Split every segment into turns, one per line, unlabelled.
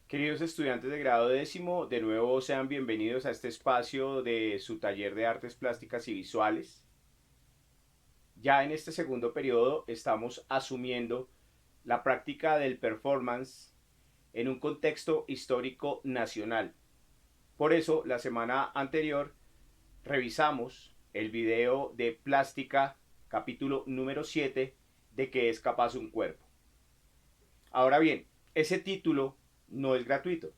Queridos estudiantes de grado décimo, de nuevo sean bienvenidos a este espacio de su taller de artes plásticas y visuales. Ya en este segundo periodo estamos asumiendo la práctica del performance en un contexto histórico nacional. Por eso, la semana anterior revisamos el video de plástica, capítulo número 7, de qué es capaz un cuerpo. Ahora bien, ese título no es gratuito,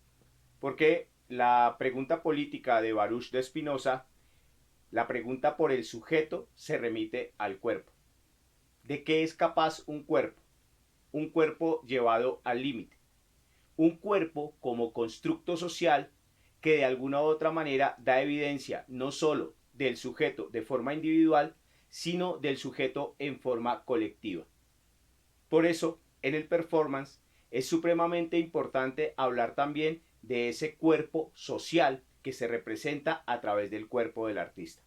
porque la pregunta política de Baruch de Spinoza, la pregunta por el sujeto, se remite al cuerpo. ¿De qué es capaz un cuerpo? Un cuerpo llevado al límite. Un cuerpo como constructo social que de alguna u otra manera da evidencia no solo del sujeto de forma individual, sino del sujeto en forma colectiva. Por eso, en el performance es supremamente importante hablar también de ese cuerpo social que se representa a través del cuerpo del artista.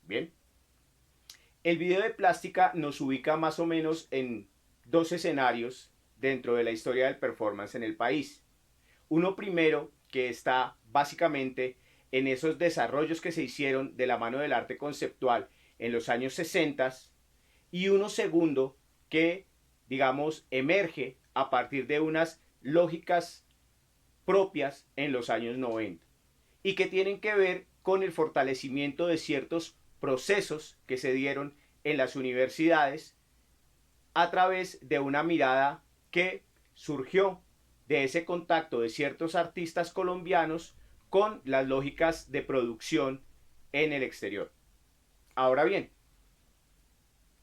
Bien, el video de plástica nos ubica más o menos en dos escenarios dentro de la historia del performance en el país. Uno primero que está básicamente en esos desarrollos que se hicieron de la mano del arte conceptual en los años 60 y uno segundo que, digamos, emerge a partir de unas lógicas propias en los años 90 y que tienen que ver con el fortalecimiento de ciertos procesos que se dieron en las universidades a través de una mirada que surgió de ese contacto de ciertos artistas colombianos con las lógicas de producción en el exterior. Ahora bien,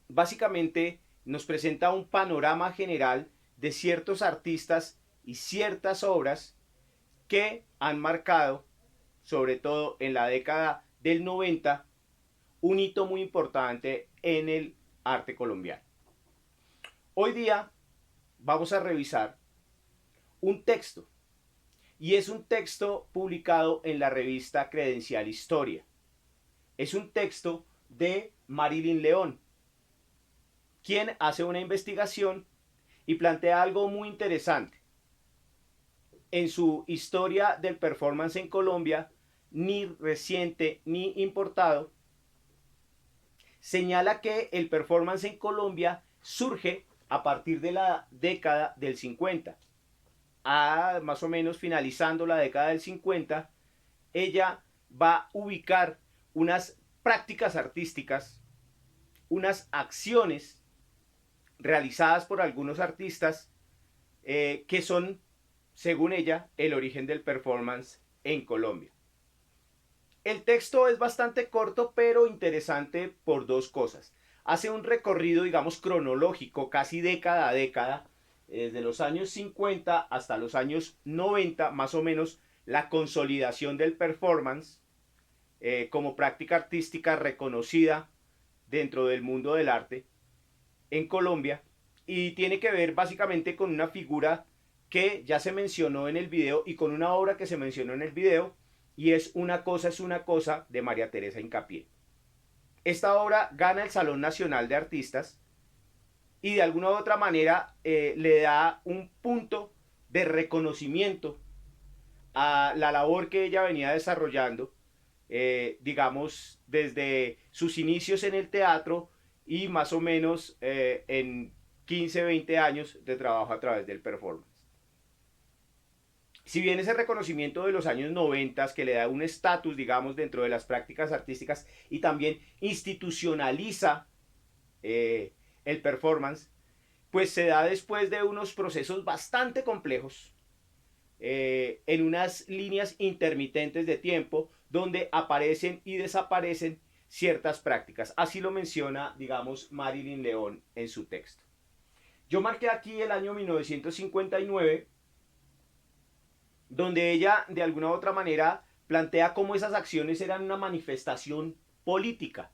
básicamente nos presenta un panorama general de ciertos artistas y ciertas obras que han marcado, sobre todo en la década del 90, un hito muy importante en el arte colombiano. Hoy día vamos a revisar un texto, y es un texto publicado en la revista Credencial Historia. Es un texto de Marilyn León, quien hace una investigación y plantea algo muy interesante. En su historia del performance en Colombia, ni reciente ni importado, señala que el performance en Colombia surge a partir de la década del 50. Más o menos finalizando la década del 50, ella va a ubicar unas prácticas artísticas, unas acciones realizadas por algunos artistas que son, según ella, el origen del performance en Colombia. El texto es bastante corto, pero interesante por dos cosas. Hace un recorrido, digamos, cronológico, casi década a década, desde los años 50 hasta los años 90, más o menos, la consolidación del performance como práctica artística reconocida dentro del mundo del arte en Colombia, y tiene que ver básicamente con una figura que ya se mencionó en el video y con una obra que se mencionó en el video, y es Una cosa es una cosa de María Teresa Incapié. Esta obra gana el Salón Nacional de Artistas y de alguna u otra manera le da un punto de reconocimiento a la labor que ella venía desarrollando, digamos, desde sus inicios en el teatro y más o menos en 15, 20 años de trabajo a través del performance. Si bien ese reconocimiento de los años 90 que le da un estatus, digamos, dentro de las prácticas artísticas y también institucionaliza el performance, pues se da después de unos procesos bastante complejos, en unas líneas intermitentes de tiempo donde aparecen y desaparecen ciertas prácticas. Así lo menciona, digamos, Marilyn León en su texto. Yo marqué aquí el año 1959, donde ella de alguna u otra manera plantea cómo esas acciones eran una manifestación política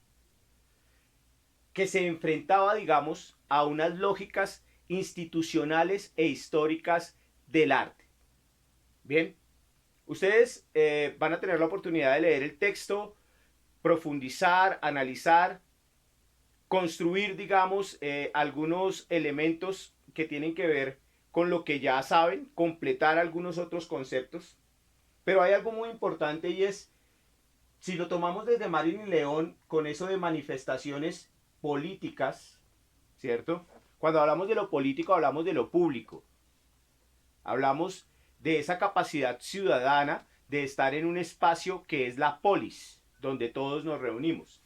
que se enfrentaba, digamos, a unas lógicas institucionales e históricas del arte. Bien, ustedes van a tener la oportunidad de leer el texto, profundizar, analizar, construir, digamos, algunos elementos que tienen que ver con lo que ya saben, completar algunos otros conceptos, pero hay algo muy importante y es, si lo tomamos desde Marilyn León, con eso de manifestaciones políticas, ¿cierto? Cuando hablamos de lo político, hablamos de lo público. Hablamos de esa capacidad ciudadana de estar en un espacio que es la polis, donde todos nos reunimos.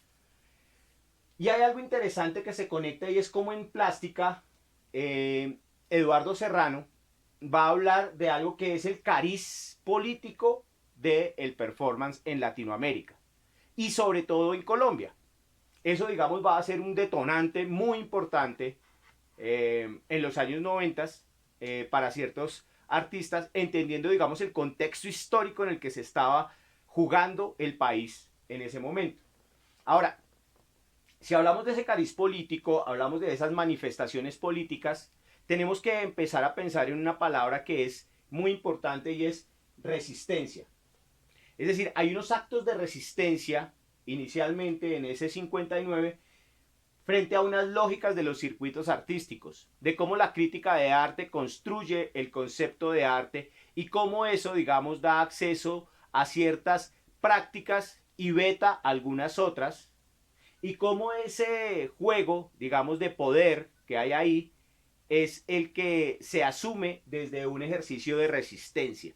Y hay algo interesante que se conecta y es como en plástica, Eduardo Serrano va a hablar de algo que es el cariz político del performance en Latinoamérica y sobre todo en Colombia. Eso, digamos, va a ser un detonante muy importante en los años 90 para ciertos artistas, entendiendo, digamos, el contexto histórico en el que se estaba jugando el país en ese momento. Ahora, si hablamos de ese cariz político, hablamos de esas manifestaciones políticas, tenemos que empezar a pensar en una palabra que es muy importante y es resistencia. Es decir, hay unos actos de resistencia inicialmente en ese 59 frente a unas lógicas de los circuitos artísticos, de cómo la crítica de arte construye el concepto de arte y cómo eso, digamos, da acceso a ciertas prácticas y veta algunas otras, y cómo ese juego, digamos, de poder que hay ahí es el que se asume desde un ejercicio de resistencia.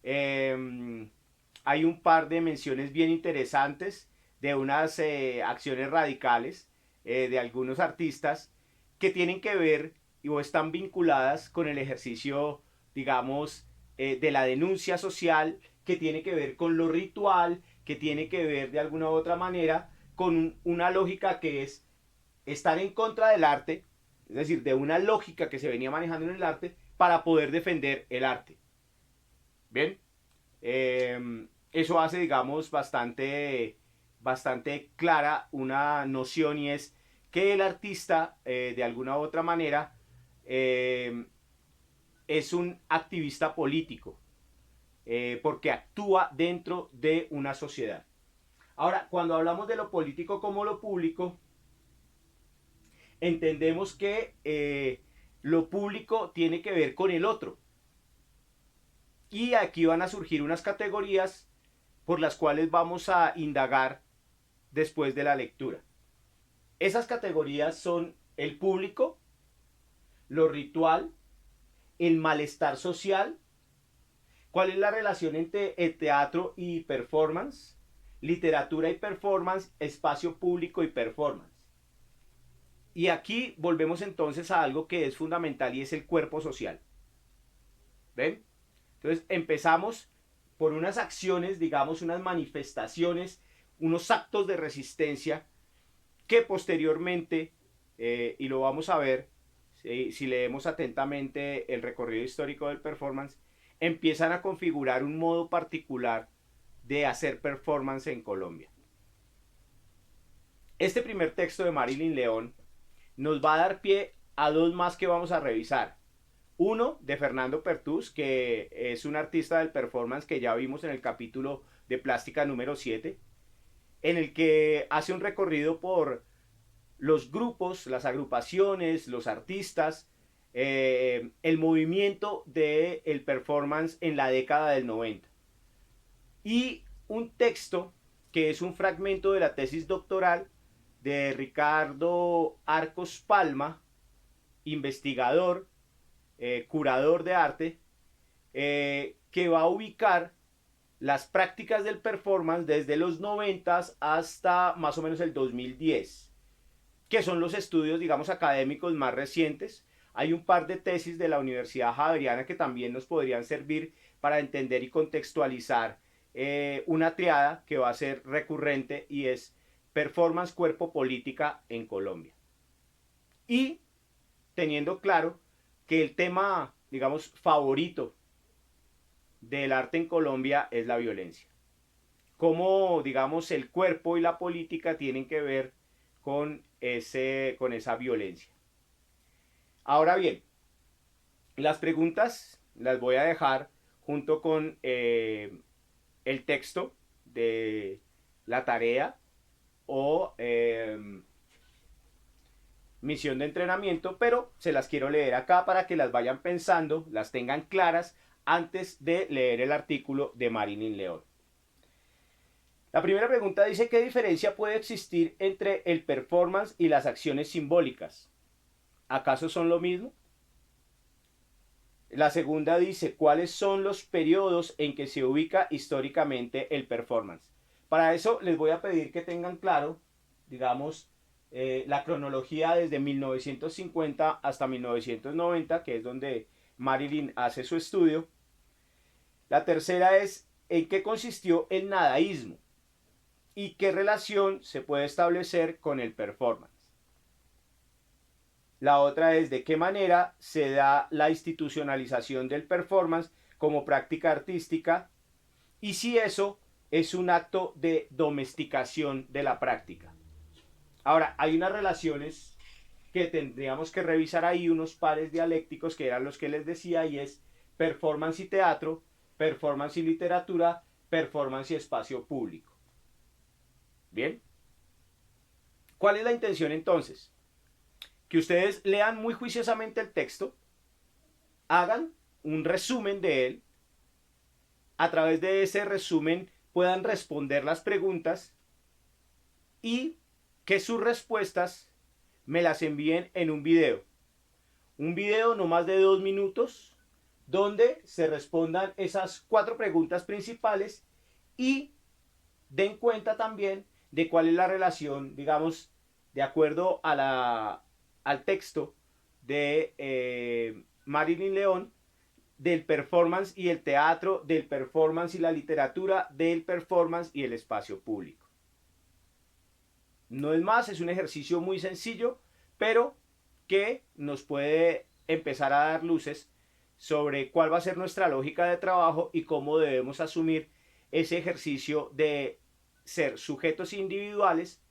Hay un par de menciones bien interesantes de unas acciones radicales de algunos artistas que tienen que ver o están vinculadas con el ejercicio, digamos, de la denuncia social, que tiene que ver con lo ritual, que tiene que ver de alguna u otra manera con una lógica que es estar en contra del arte, es decir, de una lógica que se venía manejando en el arte para poder defender el arte. ¿Bien? Eso hace, digamos, bastante clara una noción y es que el artista, de alguna u otra manera, es un activista político, porque actúa dentro de una sociedad. Ahora, cuando hablamos de lo político como lo público, entendemos que lo público tiene que ver con el otro. Y aquí van a surgir unas categorías por las cuales vamos a indagar después de la lectura. Esas categorías son el público, lo ritual, el malestar social, cuál es la relación entre el teatro y performance, literatura y performance, espacio público y performance. Y aquí volvemos entonces a algo que es fundamental y es el cuerpo social. ¿Ven? Entonces empezamos por unas acciones, digamos, unas manifestaciones, unos actos de resistencia que posteriormente, y lo vamos a ver si leemos atentamente el recorrido histórico del performance, empiezan a configurar un modo particular de hacer performance en Colombia. Este primer texto de Marilyn León nos va a dar pie a dos más que vamos a revisar. Uno de Fernando Pertús, que es un artista del performance que ya vimos en el capítulo de plástica número 7, en el que hace un recorrido por los grupos, las agrupaciones, los artistas, el movimiento del performance en la década del 90. Y un texto que es un fragmento de la tesis doctoral de Ricardo Arcos Palma, investigador, curador de arte, que va a ubicar las prácticas del performance desde los 90 hasta más o menos el 2010, que son los estudios, digamos, académicos más recientes. Hay un par de tesis de la Universidad Javeriana que también nos podrían servir para entender y contextualizar una triada que va a ser recurrente y es performance, cuerpo, política en Colombia. Y teniendo claro que el tema, digamos, favorito del arte en Colombia es la violencia. Cómo, digamos, el cuerpo y la política tienen que ver con esa violencia. Ahora bien, las preguntas las voy a dejar junto con el texto de la tarea o misión de entrenamiento, pero se las quiero leer acá para que las vayan pensando, las tengan claras antes de leer el artículo de Marilyn León. La primera pregunta dice: ¿qué diferencia puede existir entre el performance y las acciones simbólicas? ¿Acaso son lo mismo? La segunda dice: ¿cuáles son los periodos en que se ubica históricamente el performance? Para eso les voy a pedir que tengan claro, digamos, la cronología desde 1950 hasta 1990, que es donde Marilyn hace su estudio. La tercera es: ¿en qué consistió el nadaísmo? ¿Y qué relación se puede establecer con el performance? La otra es: ¿de qué manera se da la institucionalización del performance como práctica artística? Y si eso es un acto de domesticación de la práctica. Ahora, hay unas relaciones que tendríamos que revisar ahí, unos pares dialécticos que eran los que les decía, y es performance y teatro, performance y literatura, performance y espacio público. Bien. ¿Cuál es la intención entonces? Que ustedes lean muy juiciosamente el texto, hagan un resumen de él, a través de ese resumen puedan responder las preguntas y que sus respuestas me las envíen en un video. Un video no más de 2 minutos donde se respondan esas 4 preguntas principales y den cuenta también de cuál es la relación, digamos, de acuerdo a al texto de Marilyn León, del performance y el teatro, del performance y la literatura, del performance y el espacio público. No es más, es un ejercicio muy sencillo, pero que nos puede empezar a dar luces sobre cuál va a ser nuestra lógica de trabajo y cómo debemos asumir ese ejercicio de ser sujetos individuales,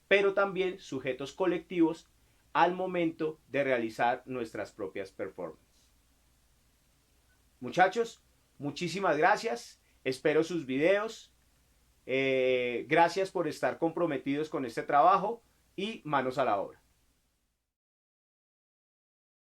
pero también sujetos colectivos al momento de realizar nuestras propias performances. Muchachos, muchísimas gracias. Espero sus videos. Gracias por estar comprometidos con este trabajo y manos a la obra.